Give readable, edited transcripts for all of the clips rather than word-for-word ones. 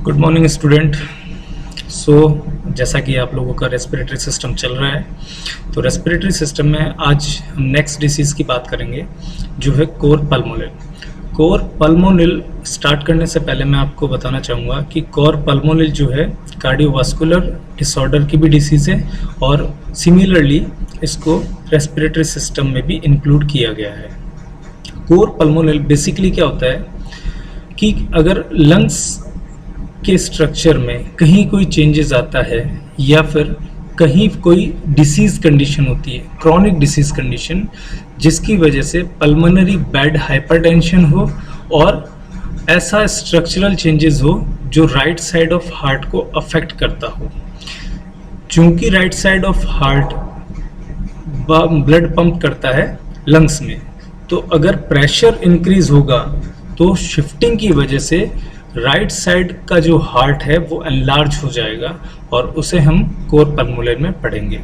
Good morning student. जैसा कि आप लोगों का रेस्पिरेटरी सिस्टम चल रहा है, तो रेस्पिरेटरी सिस्टम में आज हम नेक्स्ट डिसीज़ की बात करेंगे जो है कोर पल्मोनल। कोर पल्मोनल स्टार्ट करने से पहले मैं आपको बताना चाहूँगा कि कोर पल्मोनल जो है कार्डियोवास्कुलर डिसऑर्डर की भी डिसीज़ है और सिमिलरली इसको रेस्पिरेटरी सिस्टम में भी इंक्लूड किया गया है। कोर पल्मोनल बेसिकली क्या होता है कि अगर लंग्स के स्ट्रक्चर में कहीं कोई चेंजेस आता है या फिर कहीं कोई डिसीज़ कंडीशन होती है, क्रॉनिक डिसीज़ कंडीशन, जिसकी वजह से पल्मोनरी बेड हाइपरटेंशन हो और ऐसा स्ट्रक्चरल चेंजेस हो जो राइट साइड ऑफ हार्ट को अफेक्ट करता हो। चूंकि right side of heart blood pump करता है लंग्स में, तो अगर प्रेशर इंक्रीज होगा तो शिफ्टिंग की वजह से राइट साइड का जो हार्ट है वो एनलार्ज हो जाएगा और उसे हम कोर पल्मोनल में पढ़ेंगे।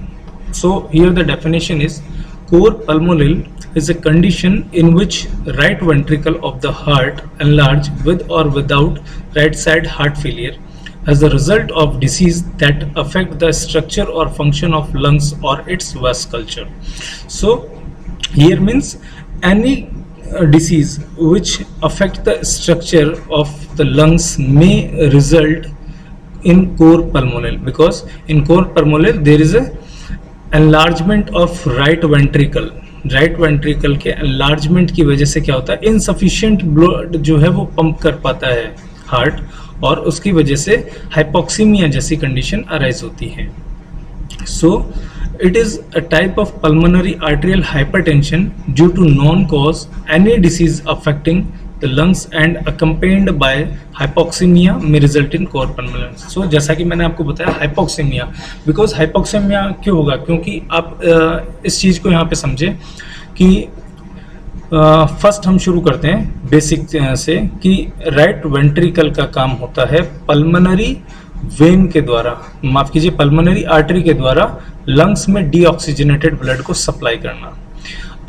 So here the definition is cor pulmonale is a condition in which right ventricle of the heart enlarge with or without right side heart failure as a result of disease that affect the structure or function of lungs or its vasculature. So here means any disease which affect the structure of the lungs may result in core pulmonal, because in core pulmonal there is a enlargement of right ventricle. Right ventricle के enlargement की वजह से क्या होता है, insufficient blood जो है वो पंप कर पाता है हार्ट, और उसकी वजह से हाइपोक्सीमिया जैसी कंडीशन अराइज होती है। So it is a type of pulmonary arterial hypertension due to non cause any disease affecting the lungs and accompanied by hypoxaemia में रिजल्ट इन कोर पल्मोनल। सो जैसा कि मैंने आपको बताया हाइपोक्सीमिया, बिकॉज हाइपोक्सीमिया क्यों होगा, क्योंकि आप इस चीज़ को यहाँ पे समझें कि फर्स्ट हम शुरू करते हैं बेसिक से कि राइट वेंट्रिकल का काम होता है पल्मोनरी वेन के द्वारा, माफ कीजिए पल्मोनरी आर्टरी के द्वारा लंग्स में डीऑक्सीजनेटेड ब्लड को सप्लाई करना।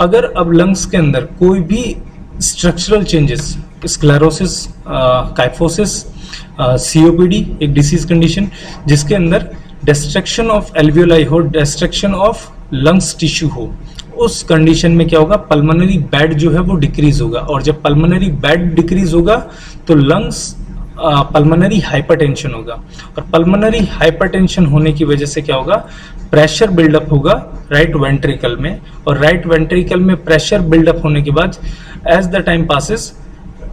अगर अब लंग्स के अंदर कोई भी structural changes, sclerosis, kyphosis, COPD एक डिसीज कंडीशन जिसके अंदर डिस्ट्रक्शन ऑफ एल्वियोलाई हो, डिस्ट्रक्शन ऑफ लंग्स टिश्यू हो, उस कंडीशन में क्या होगा, पल्मोनरी बेड जो है वो डिक्रीज होगा, और जब पल्मोनरी बेड डिक्रीज होगा तो लंग्स पल्मोनरी हाइपरटेंशन होगा, और पल्मोनरी हाइपरटेंशन होने की वजह से क्या होगा, प्रेशर बिल्डअप होगा राइट वेंट्रिकल में, और राइट वेंट्रिकल में प्रेशर बिल्डअप होने के बाद as the time passes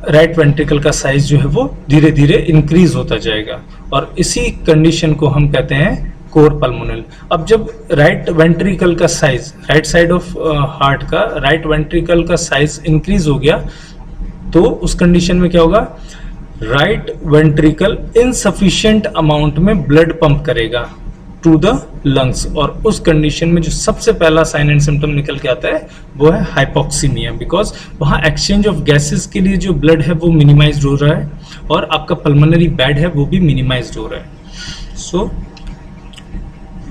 right ventricle का साइज जो है वो धीरे धीरे इंक्रीज होता जाएगा, और इसी कंडीशन को हम कहते हैं कोर पल्मोनल। अब जब राइट वेंट्रिकल का size, right side of heart का राइट वेंट्रिकल का साइज इंक्रीज हो गया, तो उस कंडीशन में क्या होगा, राइट वेंट्रिकल इनसफिशिएंट अमाउंट में ब्लड पंप करेगा टू द लंग्स, और उस कंडीशन में जो सबसे पहला साइन एंड सिम्टम निकल के आता है वो है हाइपोक्सीमिया, बिकॉज वहाँ एक्सचेंज ऑफ गैसेस के लिए जो ब्लड है वो मिनिमाइज्ड हो रहा है और आपका पल्मोनरी बेड है वो भी मिनिमाइज्ड हो रहा है। So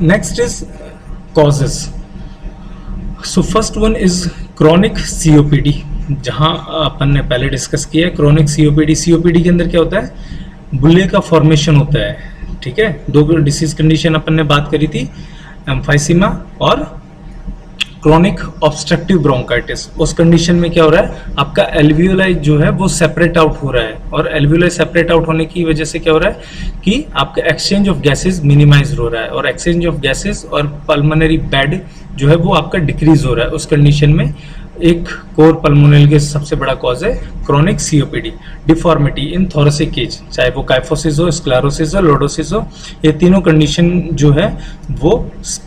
next is causes. So first one is chronic COPD, जहाँ अपन ने पहले डिस्कस किया है क्रॉनिक सीओपीडी। सीओपीडी के अंदर क्या होता है, बुल्ले का फॉर्मेशन होता है, ठीक है। दो डिसीज कंडीशन अपन ने बात करी थी, एम्फाइसीमा और क्रॉनिक ऑब्स्ट्रक्टिव ब्रोंकाइटिस। उस कंडीशन में क्या हो रहा है, आपका एल्वियोलाई जो है वो सेपरेट आउट हो रहा है, और एल्वियोलाई सेपरेट आउट होने की वजह से क्या हो रहा है कि आपका एक्सचेंज ऑफ गैसेस मिनिमाइज हो रहा है, और एक्सचेंज ऑफ गैसेस और पल्मोनरी बेड जो है वो आपका डिक्रीज हो रहा है। उस कंडीशन में एक कोर पल्मोनल के सबसे बड़ा कॉज है क्रॉनिक सीओपीडी। डिफॉर्मिटी इन थोरेसिक केज, चाहे वो काइफोसिस हो, स्क्लेरोसिस हो, लोडोसिस हो, ये तीनों कंडीशन जो है वो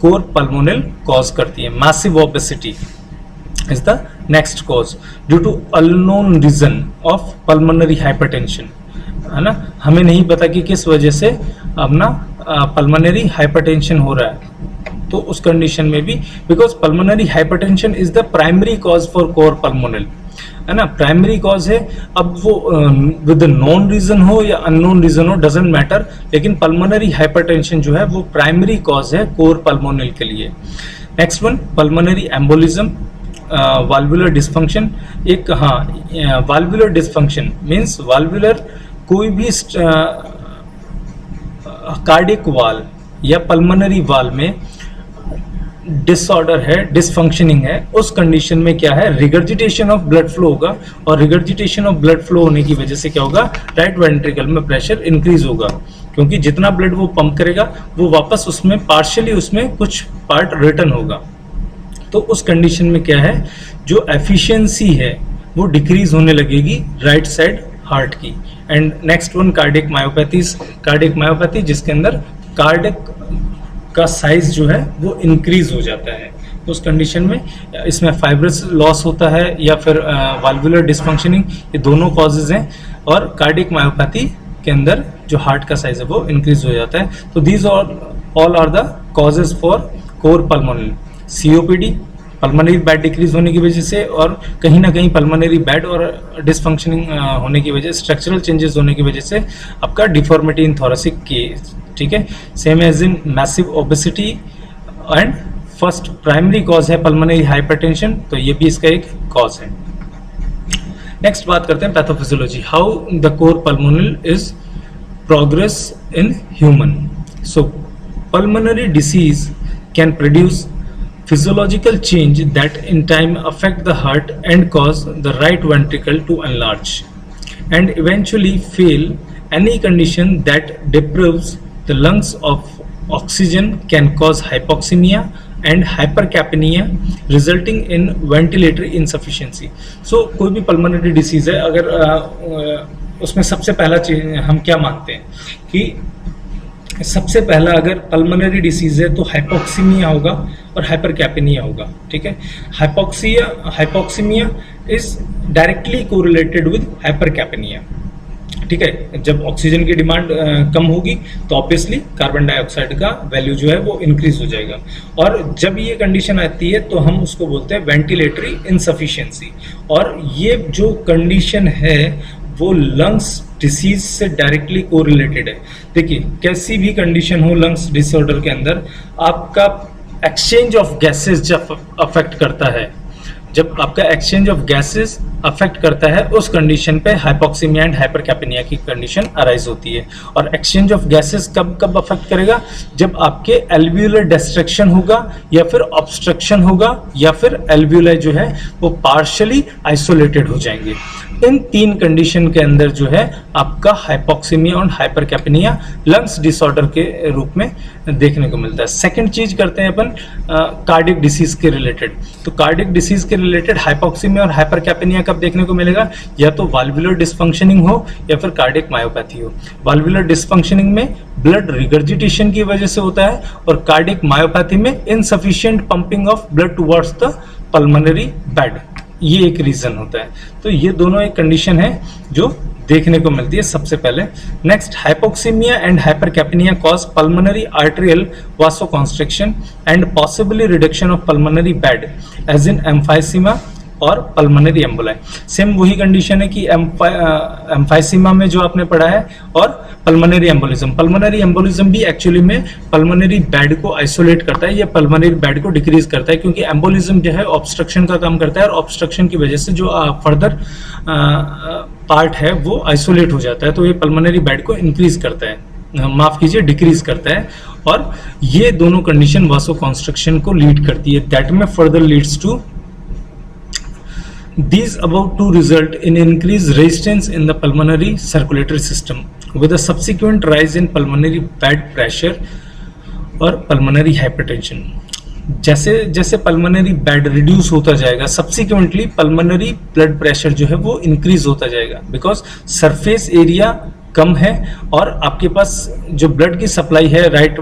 कोर पल्मोनल कॉज करती है। Massive obesity is the next cause due to unknown reason of pulmonary hypertension, है ना, हमें नहीं पता कि किस वजह से अपना पल्मोनरी हाइपरटेंशन हो रहा है, तो उस कंडीशन में भी, because pulmonary hypertension is the primary cause for cor pulmonale, है ना, प्राइमरी कॉज है। अब वो विद नॉन रीजन हो या अननोन रीजन हो डजेंट मैटर, लेकिन पल्मोनरी हाइपरटेंशन जो है वो प्राइमरी कॉज है कोर पल्मोनल के लिए। Next one pulmonary embolism, valvular dysfunction. एक वाल्वुलर डिस्फंक्शन मीन्स वाल्वुलर कोई भी कार्डियक वाल या पल्मोनरी वाल में डिसऑर्डर है, डिसफंक्शनिंग है, उस कंडीशन में क्या है, रिगर्जिटेशन ऑफ ब्लड फ्लो होगा, और रिगर्जिटेशन ऑफ ब्लड फ्लो होने की वजह से क्या होगा, राइट वेंट्रिकल में प्रेशर इंक्रीज होगा, क्योंकि जितना ब्लड वो पंप करेगा वो वापस उसमें पार्शियली उसमें कुछ पार्ट रिटर्न होगा। तो उस कंडीशन में क्या है, जो एफिशिएंसी है वो डिक्रीज होने लगेगी राइट साइड हार्ट की। And next one cardiac myopathy जिसके अंदर कार्डियक का साइज जो है वो इंक्रीज हो जाता है। उस कंडीशन में इसमें फाइब्रस लॉस होता है या फिर वाल्वुलर डिसफंक्शनिंग, ये दोनों कॉजेज हैं, और कार्डियक मायोपैथी के अंदर जो हार्ट का साइज है वो इंक्रीज हो जाता है। तो these all are the causes for cor pulmonary. COPD pulmonary bed decrease होने की वजह से, और कहीं ना कहीं पल्मोनरी बेड और डिसफंक्शनिंग होने की वजह, स्ट्रक्चरल चेंजेस होने की वजह से आपका डिफॉर्मिटी इन थोरेसिक केस, ठीक है। Same as in massive obesity, and first primary cause है पल्मोनरी हाइपरटेंशन, तो ये भी इसका एक कॉज है। नेक्स्ट बात करते हैं pathophysiology, how the cor pulmonale is progress in human. So pulmonary disease can produce physiological change that in time affect the heart and cause the right ventricle to enlarge and eventually fail. Any condition that deprives the lungs of oxygen can cause hypoxemia and hypercapnia resulting in ventilatory insufficiency. So कोई भी pulmonary disease है, अगर उसमें सबसे पहला चीज हम क्या मानते हैं कि सबसे पहला अगर पल्मोनरी डिसीज है तो हाइपोक्सीमिया होगा और हाइपरकैपेनिया होगा, ठीक है। Hypoxemia is directly correlated with hypercapnia, ठीक है। जब ऑक्सीजन की डिमांड कम होगी तो ऑब्वियसली कार्बन डाइऑक्साइड का वैल्यू जो है वो इंक्रीज हो जाएगा, और जब ये कंडीशन आती है तो हम उसको बोलते हैं वेंटिलेटरी इनसफिशिएंसी। और ये जो कंडीशन है वो लंग्स डिसीज से डायरेक्टली कोरिलेटेड है। देखिए कैसी भी कंडीशन हो लंग्स डिसऑर्डर के अंदर, आपका एक्सचेंज ऑफ गैसेस जब अफेक्ट करता है, जब आपका एक्सचेंज ऑफ गैसेस अफेक्ट करता है उस कंडीशन पे हाइपोक्सीमिया एंड हाइपरकैपेनिया की कंडीशन अराइज होती है। और एक्सचेंज ऑफ गैसेस कब कब अफेक्ट करेगा, जब आपके एल्वियोलर डिस्ट्रक्शन होगा या फिर ऑब्स्ट्रक्शन होगा या फिर एल्वियोलाई जो है वो पार्शियली आइसोलेटेड हो जाएंगे। इन तीन कंडीशन के अंदर जो है आपका हाइपोक्सीमिया और हाइपरकैपेनिया लंग्स डिसऑर्डर के रूप में देखने को मिलता है। सेकंड चीज करते हैं अपन कार्डियक डिसीज के रिलेटेड। तो कार्डियक डिसीज के रिलेटेड हाइपोक्सीमिया और हाइपरकैपेनिया कब देखने को मिलेगा, या तो वाल्वुलर डिसफंक्शनिंग हो या फिर कार्डियक मायोपैथी हो। वाल्वुलर डिसफंक्शनिंग में ब्लड रिगर्जिटेशन की वजह से होता है, और कार्डियक मायोपैथी में insufficient pumping of blood towards the pulmonary bed, ये एक रीजन होता है। तो ये दोनों एक कंडीशन है जो देखने को मिलती है सबसे पहले। Next, hypoxemia and hypercapnia cause pulmonary arterial vasoconstriction and possibly reduction of pulmonary bed as in emphysema और पल्मोनरी एम्बोलाई। सेम वही कंडीशन है कि एम्फाइसीमा में जो आपने पढ़ा है, और पल्मोनरी एम्बोलिज्म। पल्मोनरी एम्बोलिज्म भी एक्चुअली में पल्मोनरी बेड को आइसोलेट करता है या पल्मोनरी बेड को डिक्रीज करता है, क्योंकि एम्बोलिज्म जो है ऑब्स्ट्रक्शन का काम करता है, और ऑब्स्ट्रक्शन की वजह से जो फर्दर पार्ट है वो आइसोलेट हो जाता है, तो ये पल्मोनरी बेड को इंक्रीज करता है, माफ कीजिए डिक्रीज करता है। और ये दोनों कंडीशन वासो कॉन्स्ट्रक्शन को लीड करती है, दैट में further leads to these about to result in increased resistance in the pulmonary circulatory system with a subsequent rise in pulmonary blood pressure और pulmonary hypertension। जैसे जैसे पल्मोनरी बेड रिड्यूस होता जाएगा, subsequently pulmonary blood pressure जो है वो increase होता जाएगा, बिकॉज सरफेस एरिया कम है और आपके पास जो ब्लड की सप्लाई है राइट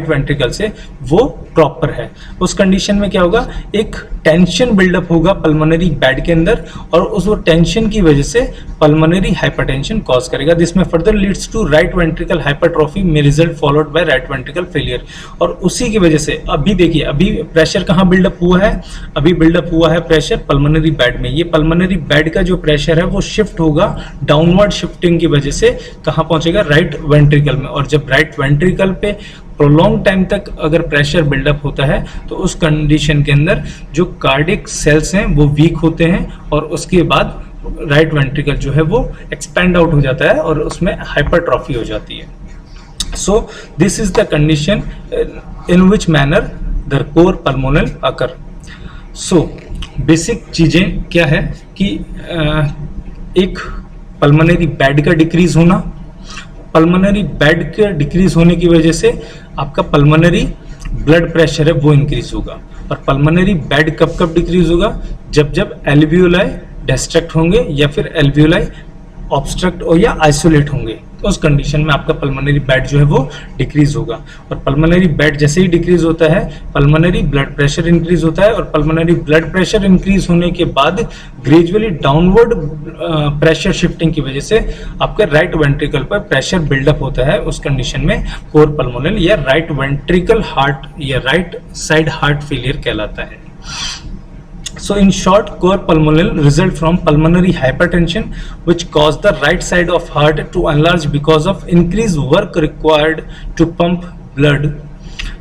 वेंट्रिकल से वो प्रॉपर है। उस कंडीशन में क्या होगा, एक टेंशन बिल्डअप होगा पल्मोनरी बेड के अंदर, और उस वो टेंशन की वजह से पल्मोनरी हाइपरटेंशन कॉज करेगा। दिस में further leads to right ventricle hypertrophy में result followed by right ventricle failure. और उसी की वजह से अभी देखिए, अभी प्रेशर कहाँ बिल्डअप हुआ है, अभी बिल्डअप हुआ है प्रेशर पल्मोनरी बेड में। ये पल्मोनरी बेड का जो प्रेशर है वो शिफ्ट होगा डाउनवर्ड शिफ्टिंग की वजह से, कहाँ पहुंचेगा, राइट वेंट्रिकल में। और जब राइट वेंट्रिकल पे प्रोलॉन्ग टाइम तक अगर प्रेशर बिल्डअप होता है तो उस कंडीशन के अंदर जो कार्डियक सेल्स हैं वो वीक होते हैं, और उसके बाद राइट वेंट्रिकल जो है वो एक्सपैंड आउट हो जाता है और उसमें हाइपरट्रॉफी हो जाती है। So this is the condition in which manner the core pulmonal occur. So basic चीजें क्या है कि एक पल्मोनरी बेड का डिक्रीज होना, पल्मोनरी बेड के डिक्रीज होने की वजह से आपका पल्मोनरी ब्लड प्रेशर है वो इंक्रीज होगा। और पल्मोनरी बेड कब कब डिक्रीज होगा, जब जब एल्वियोलाई डिस्ट्रैक्ट होंगे या फिर एल्वियोलाई ऑब्स्ट्रक्ट और या आइसोलेट होंगे, तो उस कंडीशन में आपका पल्मोनरी बेड जो है वो डिक्रीज होगा। और पल्मोनरी बेड जैसे ही डिक्रीज होता है पल्मोनरी ब्लड प्रेशर इंक्रीज होता है, और पल्मोनरी ब्लड प्रेशर इंक्रीज होने के बाद ग्रेजुअली डाउनवर्ड प्रेशर शिफ्टिंग की वजह से आपके राइट वेंट्रिकल पर प्रेशर बिल्डअप होता है। उस कंडीशन में कोर पल्मोनल या राइट वेंट्रिकल हार्ट या राइट साइड हार्ट फेलियर कहलाता है। So in short, core pulmonal result from pulmonary hypertension which cause the right side of heart to enlarge because of increased work required to pump blood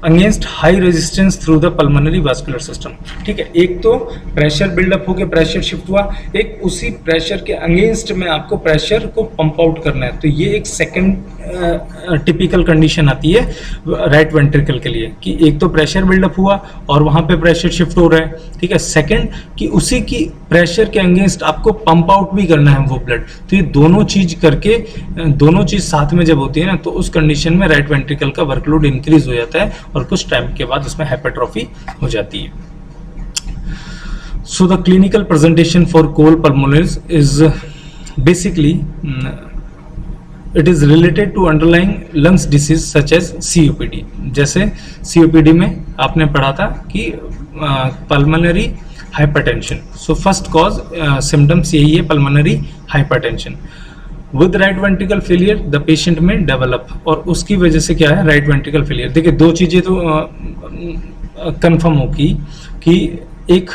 against high resistance through the pulmonary vascular system. ठीक है, एक तो pressure buildup होकर pressure shift हुआ, एक उसी pressure के against में आपको प्रेशर को पंप आउट करना है। तो ये एक सेकंड टिपिकल कंडीशन आती है राइट वेंट्रिकल के लिए कि एक तो प्रेशर बिल्डअप हुआ और वहां पे प्रेशर शिफ्ट हो रहा है। ठीक है, सेकंड कि उसी की प्रेशर के अगेंस्ट आपको पंप आउट भी करना है वो ब्लड। तो ये दोनों चीज करके दोनों चीज साथ में जब होती है ना, तो उस कंडीशन में राइट वेंट्रिकल का वर्कलोड इंक्रीज हो जाता है और कुछ टाइम के बाद उसमें हाइपरट्रॉफी हो जाती है। So the clinical presentation for cor pulmonale is basically it is related to underlying lungs disease such as COPD। जैसे COPD में आपने पढ़ा था कि pulmonary hypertension. So first cause symptoms यही है, pulmonary hypertension with right ventricle failure the patient में develop. और उसकी वजह से क्या है राइट वेंट्रिकल फेलियर। देखिए दो चीजें तो कंफर्म होगी कि एक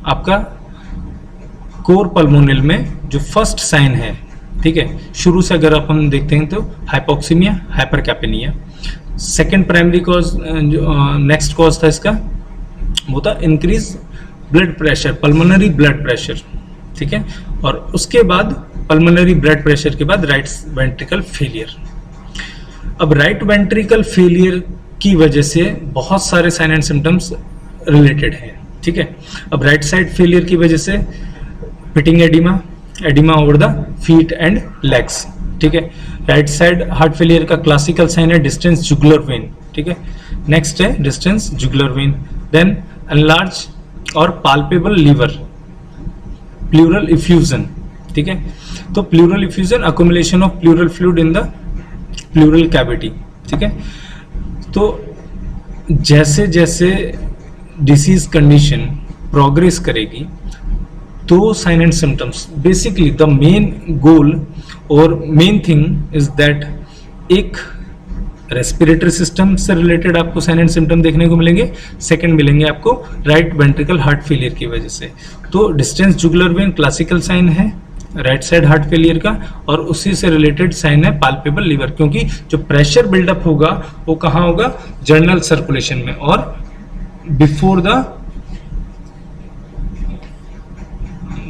आपका कोर पल्मोनल में जो फर्स्ट साइन है, ठीक है, शुरू से अगर अपन देखते हैं तो हाइपोक्सीमिया, हाइपरकैपेनिया। सेकेंड प्राइमरी कॉज जो नेक्स्ट कॉज था इसका वो था increase blood pressure, pulmonary blood pressure. ठीक है, और उसके बाद पल्मोनरी ब्लड प्रेशर के बाद राइट वेंट्रिकल फेलियर। अब राइट वेंट्रिकल फेलियर की वजह से बहुत सारे साइन एंड सिम्टम्स रिलेटेड हैं। ठीक है, अब राइट साइड फेलियर की वजह से pitting oedema, oedema over the feet and legs. ठीक है, राइट साइड हार्ट फेलियर का क्लासिकल साइन है डिस्टेंस जुगुलर वेन। ठीक है, नेक्स्ट है distance jugular vein, then enlarge और पाल्पेबल लीवर, प्लूरल इफ्यूजन। ठीक है, तो pleural effusion accumulation of pleural fluid in the pleural cavity. ठीक है, तो जैसे जैसे डिसीज कंडीशन प्रोग्रेस करेगी तो sign and symptoms, basically the main goal और मेन थिंग इज दैट एक रेस्पिरेटरी सिस्टम से रिलेटेड आपको साइन एंड सिम्टम देखने को मिलेंगे, सेकंड मिलेंगे आपको राइट वेंट्रिकल हार्ट फेलियर की वजह से। तो distance jugular vein classical sign है राइट साइड हार्ट फेलियर का, और उसी से रिलेटेड साइन है पाल्पेबल लीवर, क्योंकि जो प्रेशर बिल्डअप होगा वो कहाँ होगा, जर्नल सर्कुलेशन में, और बिफोर द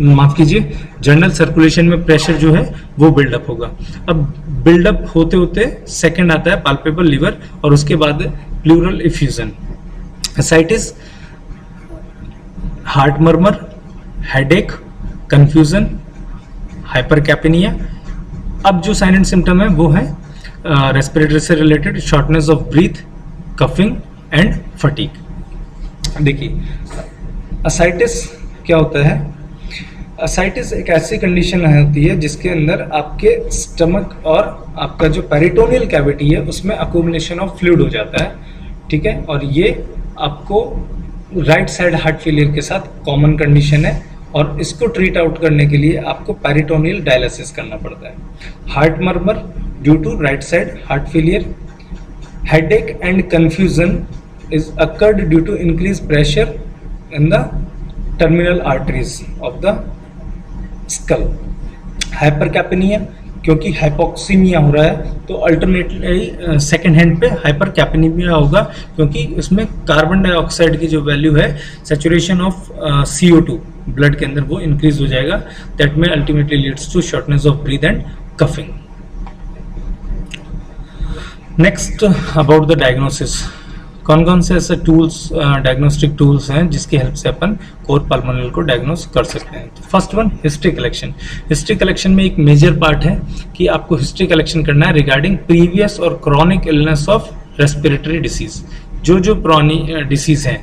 माफ कीजिए जर्नल सर्कुलेशन में प्रेशर जो है वो बिल्डअप होगा। अब बिल्डअप होते होते सेकंड आता है पाल्पेबल लीवर और उसके बाद pleural effusion, ascites, heart murmur, headache, confusion, hypercapnia. अब जो साइन एंड सिम्टम है वो है रेस्पिरेटरी से related shortness of breathe, coughing and fatigue. देखिए असाइटिस क्या होता है, असाइटिस एक ऐसी कंडीशन होती है जिसके अंदर आपके स्टमक और आपका जो पेरिटोनियल कैविटी है उसमें अकोमुलेशन ऑफ फ्लूइड हो जाता है। ठीक है, और ये आपको राइट साइड हार्ट फेलियर के साथ कॉमन कंडीशन है, और इसको ट्रीट आउट करने के लिए आपको पेरिटोनियल डायलिसिस करना पड़ता है। Heart murmur due to right side heart failure, headache and confusion is occurred due to increase pressure in the terminal arteries of the skull. Hypercapnia क्योंकि हाइपोक्सीमिया हो रहा है तो अल्टरनेटली सेकेंड हैंड पे हाइपरकैपेनिया होगा, क्योंकि उसमें कार्बन डाइऑक्साइड की जो वैल्यू है सैचुरेशन ऑफ CO2 ब्लड के अंदर वो इंक्रीज हो जाएगा, दैट में ultimately leads to shortness of breath and coughing. Next about the diagnosis, कौन कौन से ऐसे टूल्स, डायग्नोस्टिक टूल्स हैं जिसकी हेल्प से अपन कोर पल्मोनल को डायग्नोस कर सकते हैं। तो first one, history collection. History collection में एक मेजर पार्ट है कि आपको हिस्ट्री कलेक्शन करना है रिगार्डिंग प्रीवियस और chronic illness of respiratory disease. जो पुरानी डिसीज हैं,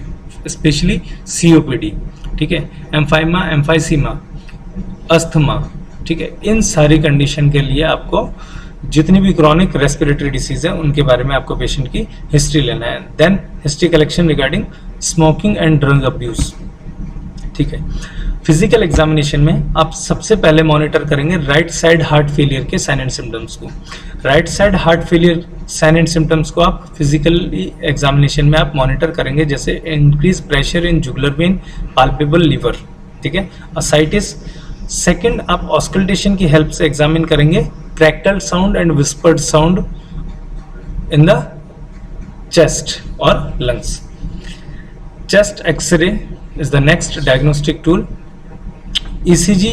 स्पेशली सीओपीडी, ठीक है, एम्फाइमा, एम्फाइसीमा, अस्थमा, ठीक है, इन सारी कंडीशन के लिए आपको जितनी भी क्रॉनिक रेस्पिरेटरी डिसीज है उनके बारे में आपको पेशेंट की हिस्ट्री लेना है। Then history collection regarding smoking and drug abuse, ठीक है। फिजिकल एग्जामिनेशन में आप सबसे पहले मॉनिटर करेंगे राइट साइड हार्ट फेलियर के साइन एंड सिम्टम्स को। Right side heart failure sign and symptoms को आप फिजिकल एग्जामिनेशन में आप मॉनिटर करेंगे, जैसे increase pressure in jugular vein, palpable liver, ठीक है, असाइटिस। सेकंड, आप ऑस्कल्टेशन की हेल्प से एग्जामिन करेंगे crackle sound and whispered sound in the chest और lungs. Chest X-ray is the next diagnostic tool. ECG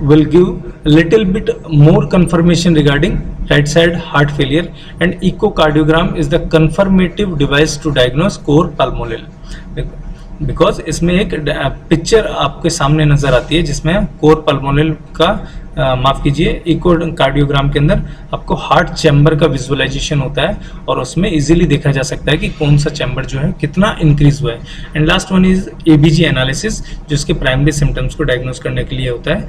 will give a little bit more confirmation regarding right side heart failure, and echocardiogram is the confirmative device to diagnose core pulmonale, because इसमें एक picture आपके सामने नजर आती है जिसमें core पल्मोनल का माफ कीजिए इकोकार्डियोग्राम के अंदर आपको हार्ट चैम्बर का विजुअलाइजेशन होता है और उसमें इजीली देखा जा सकता है कि कौन सा चैम्बर जो है कितना इंक्रीज हुआ है। And last one is ABG analysis, जो इसके प्राइमरी सिम्टम्स को डायग्नोस करने के लिए होता है।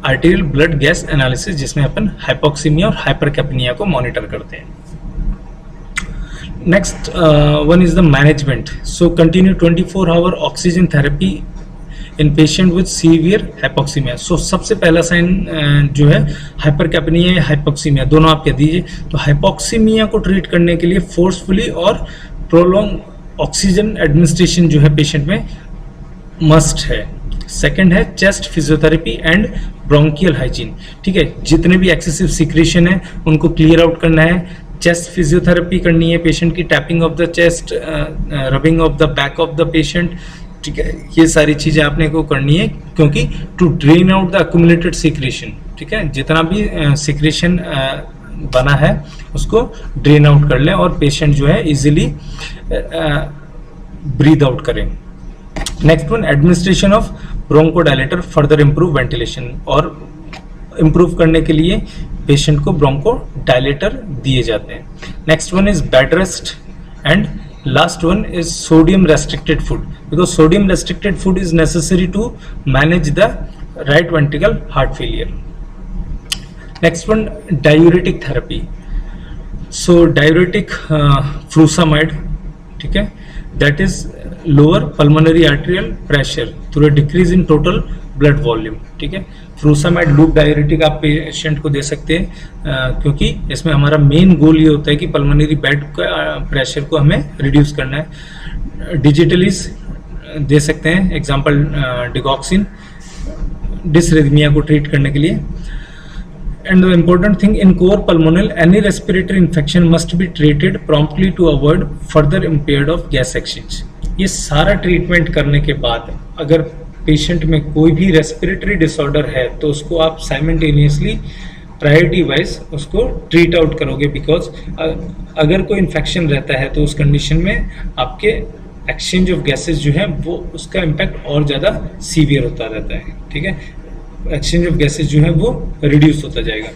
आर्टेरियल ब्लड गैस एनालिसिस, जिसमें अपन हाइपोक्सीमिया और हाइपरकैप्निया को मॉनिटर करते हैं। Next one is the management. So continue 24-hour oxygen therapy in patient with severe hypoxemia. So सबसे पहला साइन जो है हाइपरकैप्निया या हाइपोक्सीमिया, दोनों आप कह दीजिए। तो हाइपोक्सीमिया को ट्रीट करने के लिए फोर्सफुली और प्रोलॉन्ग ऑक्सीजन एडमिनिस्ट्रेशन जो है पेशेंट में मस्ट है। सेकंड है chest physiotherapy and bronchial hygiene, ठीक है, जितने भी एक्सेसिव सिक्रेशन है उनको क्लियर आउट करना है। चेस्ट फिजियोथेरेपी करनी है, पेशेंट की tapping of the chest, rubbing of the back of the patient, ठीक है, ये सारी चीजें आपने को करनी है, क्योंकि to drain out the accumulated secretion, ठीक है, जितना भी सिक्रेशन बना है उसको ड्रेन आउट कर लें और पेशेंट जो है इजीली ब्रीद आउट करें। Next one, administration of bronchodilator further improve ventilation, और इंप्रूव करने के लिए पेशेंट को ब्रोंको डायलेटर दिए जाते हैं। Next one is bed rest, and last one is sodium restricted food, because sodium restricted food is necessary to manage the right ventricle heart failure. Next one, diuretic therapy. So diuretic frusemide, ठीक है, that is lower pulmonary arterial pressure through a decrease in total blood volume, ठीक है। Frusemide loop diuretic आप patient को दे सकते हैं, क्योंकि इसमें हमारा मेन गोल ये होता है कि पल्मोनरी बेड का प्रेशर को हमें रिड्यूस करना है। डिजिटलीज दे सकते हैं, एग्जांपल डिगॉक्सिन, डिसरिथमिया को ट्रीट करने के लिए। And the important thing in cor pulmonale, any respiratory infection must be treated promptly to avoid further impaired of gas exchange. ये सारा ट्रीटमेंट करने के बाद अगर पेशेंट में कोई भी रेस्पिरेटरी डिसऑर्डर है तो उसको आप साइमल्टेनियसली प्रायोरिटी वाइज उसको ट्रीट आउट करोगे, बिकॉज अगर कोई इन्फेक्शन रहता है तो उस कंडीशन में आपके एक्सचेंज ऑफ गैसेस जो है वो उसका इम्पैक्ट और ज़्यादा सीवियर होता रहता है, ठीक है, एक्सचेंज ऑफ गैसेस जो है वो रिड्यूस होता जाएगा।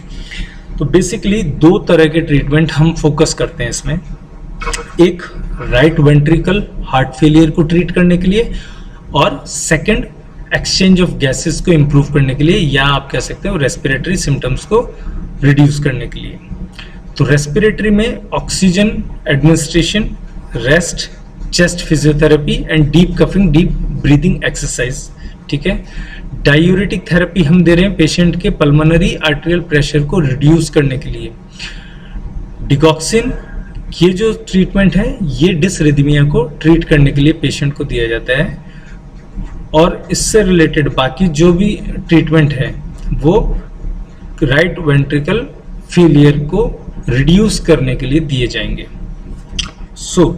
तो बेसिकली दो तरह के ट्रीटमेंट हम फोकस करते हैं इसमें, एक राइट वेंट्रिकल हार्ट फेलियर को ट्रीट करने के लिए, और सेकंड एक्सचेंज ऑफ गैसेस को इंप्रूव करने के लिए, या आप कह सकते हो रेस्पिरेटरी सिम्टम्स को रिड्यूस करने के लिए। तो रेस्पिरेटरी में oxygen administration, rest, chest physiotherapy and deep coughing, deep breathing exercise, ठीक है। डायूरेटिक थेरेपी हम दे रहे हैं पेशेंट के पल्मोनरी आर्टेरियल प्रेशर को रिड्यूस करने के लिए। डिगॉक्सिन, ये जो ट्रीटमेंट है ये डिसरिथमिया को ट्रीट करने के लिए पेशेंट को दिया जाता है, और इससे रिलेटेड बाकी जो भी ट्रीटमेंट है वो राइट वेंट्रिकल फेलियर को रिड्यूस करने के लिए दिए जाएंगे। सो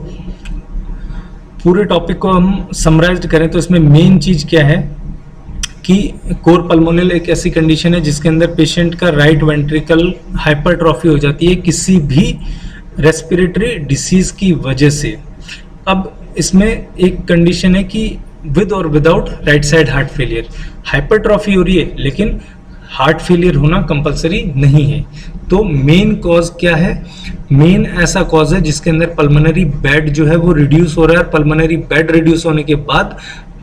पूरे टॉपिक को हम समराइज करें तो इसमें मेन चीज क्या है कि कोर पल्मोनल एक ऐसी कंडीशन है जिसके अंदर पेशेंट का राइट वेंट्रिकल हाइपरट्रॉफी हो जाती है किसी भी रेस्पिरेटरी डिसीज की वजह से। अब इसमें एक कंडीशन है कि विद और without right side heart failure, hypertrophy हो रही है लेकिन हार्ट फेलियर होना कंपलसरी नहीं है। तो मेन कॉज क्या है? मेन ऐसा कॉज है जिसके अंदर पल्मोनरी बेड जो है वो रिड्यूस हो रहा है, और पल्मोनरी बेड रिड्यूस होने के बाद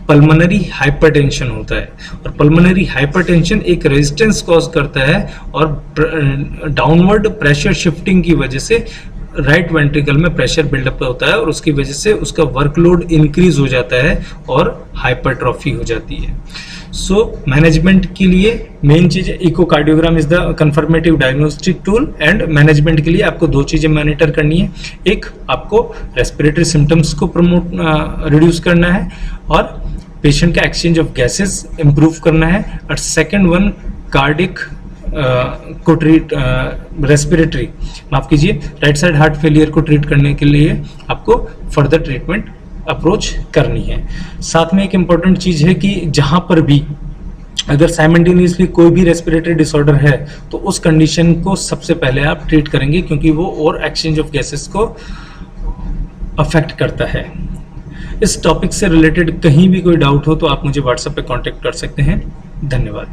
पल्मोनरी हाइपरटेंशन होता है, और पल्मोनरी हाइपरटेंशन एक रेजिस्टेंस कॉज करता है, और डाउनवर्ड प्रेशर शिफ्टिंग की वजह से राइट वेंट्रिकल में प्रेशर बिल्डअप होता है, और उसकी वजह से उसका वर्कलोड इंक्रीज हो जाता है और हाइपरट्रॉफी हो जाती है। सो मैनेजमेंट के लिए मेन चीज है, echocardiogram is the confirmative diagnostic tool, and management के लिए आपको दो चीजें मॉनिटर करनी है। एक, आपको रेस्पिरेटरी सिम्टम्स को रिड्यूस करना है, और पेशेंट का एक्सचेंज ऑफ गैसेस इंप्रूव करना है, और सेकेंड वन, कार्डिक को ट्रीट, रेस्पिरेटरी माफ कीजिए, राइट साइड हार्ट फेलियर को ट्रीट करने के लिए आपको फर्दर ट्रीटमेंट अप्रोच करनी है। साथ में एक इम्पॉर्टेंट चीज है कि जहां पर भी अगर साइमल्टेनियसली कोई भी रेस्पिरेटरी डिसऑर्डर है तो उस कंडीशन को सबसे पहले आप ट्रीट करेंगे, क्योंकि वो और एक्सचेंज ऑफ गैसेस को अफेक्ट करता है। इस टॉपिक से रिलेटेड कहीं भी कोई डाउट हो तो आप मुझे व्हाट्सएप पे कांटेक्ट कर सकते हैं। धन्यवाद।